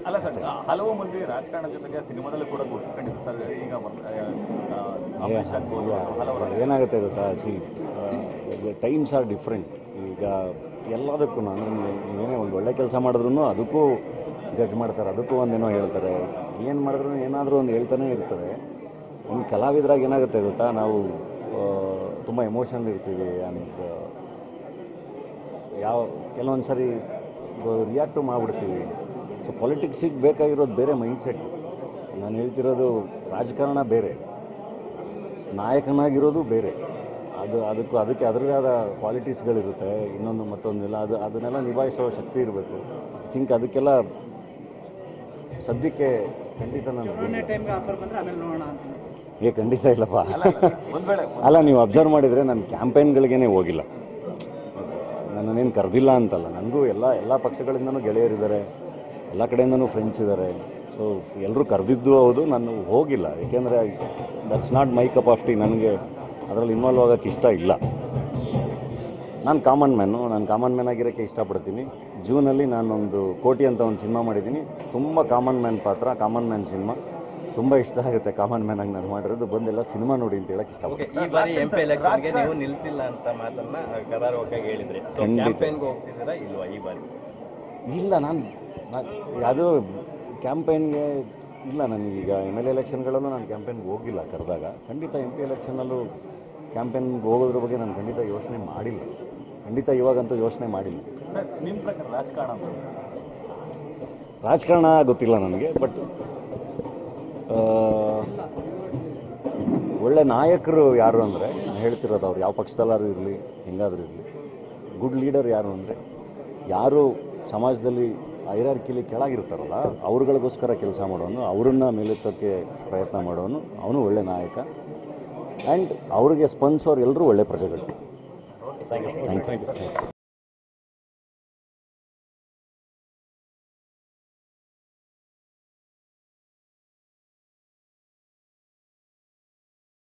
ಅಲ್ಲ ಸರ್, ಹಲವು ಮಂದಿ ರಾಜಕಾರಣ ಜೊತೆಗೆ ಸಿನಿಮಾದಲ್ಲಿ ಕೂಡ ಗುರುತಿಸ್ಕೊಂಡಿದ್ರು ಸರ್. ಈಗ ಏನಾಗುತ್ತೆ ಗೊತ್ತಾ, ಟೈಮ್ಸ್ ಆರ್ ಡಿಫ್ರೆಂಟ್. ಈಗ ಎಲ್ಲದಕ್ಕೂ ಏನೇ ಒಂದು ಒಳ್ಳೆ ಕೆಲಸ ಮಾಡಿದ್ರು ಅದಕ್ಕೂ ಜಡ್ಜ್ ಮಾಡ್ತಾರೆ, ಅದಕ್ಕೂ ಒಂದೇನೋ ಹೇಳ್ತಾರೆ. ಏನು ಮಾಡಿದ್ರು ಏನಾದರೂ ಒಂದು ಹೇಳ್ತಾನೆ ಇರ್ತಾರೆ. ಒಂದು ಕಲಾವಿದರಾಗಿ ಏನಾಗುತ್ತೆ ಗೊತ್ತಾ, ನಾವು ತುಂಬ ಎಮೋಷನಲ್ ಇರ್ತೀವಿ. ಆ್ಯಂಡ್ ಕೆಲವೊಂದು ಸರಿ ರಿಯಾಕ್ಟು ಮಾಡಿಬಿಡ್ತೀವಿ. ಸೊ ಪೊಲಿಟಿಕ್ಸಿಗೆ ಬೇಕಾಗಿರೋದು ಬೇರೆ ಮೈಂಡ್ಸೆಟ್. ನಾನು ಹೇಳ್ತಿರೋದು ರಾಜಕಾರಣ ಬೇರೆ, ನಾಯಕನಾಗಿರೋದು ಬೇರೆ. ಅದಕ್ಕೆ ಅದರದೇ ಆದ ಕ್ವಾಲಿಟೀಸ್ಗಳಿರುತ್ತೆ, ಇನ್ನೊಂದು ಮತ್ತೊಂದಿಲ್ಲ. ಅದನ್ನೆಲ್ಲ ನಿಭಾಯಿಸೋ ಶಕ್ತಿ ಇರಬೇಕು. ಐ ಥಿಂಕ್ ಅದಕ್ಕೆಲ್ಲ ಸದ್ಯಕ್ಕೆ ಖಂಡಿತ ನಾನು ಖಂಡಿತ ಇಲ್ಲಪ್ಪ. ಅಲ್ಲ, ನೀವು ಅಬ್ಸರ್ವ್ ಮಾಡಿದರೆ ನಾನು ಕ್ಯಾಂಪೇನ್ಗಳಿಗೇ ಹೋಗಿಲ್ಲ. ನನ್ನನ್ನೇನು ಕರೆದಿಲ್ಲ ಅಂತಲ್ಲ, ನನಗೂ ಎಲ್ಲ ಪಕ್ಷಗಳಿಂದನೂ ಗೆಳೆಯರಿದ್ದಾರೆ, ಎಲ್ಲ ಕಡೆಯಿಂದನೂ ಫ್ರೆಂಡ್ಸ್ ಇದ್ದಾರೆ. ಸೊ ಎಲ್ಲರೂ ಕರೆದಿದ್ದು ಹೌದು, ನಾನು ಹೋಗಿಲ್ಲ. ಏಕೆಂದರೆ that's not my cup of tea. ನನಗೆ ಅದರಲ್ಲಿ ಇನ್ವಾಲ್ವ್ ಆಗೋಕ್ಕೆ ಇಷ್ಟ ಇಲ್ಲ. ನಾನು ಕಾಮನ್ ಮ್ಯಾನ್ ಆಗಿರೋಕ್ಕೆ ಇಷ್ಟಪಡ್ತೀನಿ. ಜೂನಲ್ಲಿ ನಾನೊಂದು ಕೋಟಿ ಅಂತ ಒಂದು ಸಿನಿಮಾ ಮಾಡಿದ್ದೀನಿ. ತುಂಬ ಕಾಮನ್ ಮ್ಯಾನ್ ಪಾತ್ರ, ಕಾಮನ್ ಮ್ಯಾನ್ ಸಿನಿಮಾ ತುಂಬ ಇಷ್ಟ ಆಗುತ್ತೆ. ಕಾಮನ್ ಮ್ಯಾನ್ ಆಗಿ ನಾನು ಮಾಡಿರೋದು. ಬಂದೆಲ್ಲ ಸಿನಿಮಾ ನೋಡಿ ಅಂತ ಹೇಳಕ್ಕೆ ಇಷ್ಟಪಡ್ತೀನಿ. ಈ ಬಾರಿ MP ಎಲೆಕ್ಷನ್ಗೆ ನೀವು ನಿಲ್ತಿಲ್ಲ ಅಂತ ಮಾತನ್ನ ಕರಾರುವಕ್ಕಾಗಿ ಹೇಳಿದ್ರಿ. ಕ್ಯಾಂಪೇನ್ಗೆ ಹೋಗ್ತಿದ್ದೀರಾ ಇಲ್ವಾ ಈ ಬಾರಿ? ಇಲ್ಲ, ನಾನು ಯಾವುದೋ ಕ್ಯಾಂಪೇನ್ಗೆ ಇಲ್ಲ. ನನಗೀಗ MLA ಎಲೆಕ್ಷನ್ಗಳಲ್ಲೂ ನಾನು ಕ್ಯಾಂಪೇನ್ಗೆ ಹೋಗಿಲ್ಲ. ಕರೆದಾಗ ಖಂಡಿತ MP ಎಲೆಕ್ಷನಲ್ಲೂ ಕ್ಯಾಂಪೇನ್ಗೆ ಹೋಗೋದ್ರ ಬಗ್ಗೆ ನಾನು ಖಂಡಿತ ಯೋಚನೆ ಮಾಡಿಲ್ಲ. ಖಂಡಿತ ಇವಾಗಂತೂ ಯೋಚನೆ ಮಾಡಿಲ್ಲ. ನಿಮ್ಮ ಪ್ರಕಾರ ರಾಜಕಾರಣ ಗೊತ್ತಿಲ್ಲ ನನಗೆ. ಬಟ್ ಒಳ್ಳೆ ನಾಯಕರು ಯಾರು ಅಂದರೆ, ನಾನು ಹೇಳ್ತಿರೋದು ಅವ್ರು ಯಾವ ಪಕ್ಷದಲ್ಲಾದ್ರೂ ಇರಲಿ, ಹೆಂಗಾದರೂ ಇರಲಿ, ಗುಡ್ ಲೀಡರ್ ಯಾರು ಅಂದರೆ ಯಾರು ಸಮಾಜದಲ್ಲಿ ಹೈರಾರ್ಕಿಲಿ ಕೆಳಗಿರ್ತಾರಲ್ಲ ಅವ್ರುಗಳಿಗೋಸ್ಕರ ಕೆಲಸ ಮಾಡೋನು, ಅವರನ್ನು ಮೇಲೆತ್ತೋಕ್ಕೆ ಪ್ರಯತ್ನ ಮಾಡೋನು, ಅವನು ಒಳ್ಳೆ ನಾಯಕ. ಆ್ಯಂಡ್ ಅವ್ರಿಗೆ ಸ್ಪಂದಿಸೋರು ಎಲ್ಲರೂ ಒಳ್ಳೆ ಪ್ರಜೆಗಳು. Thank you.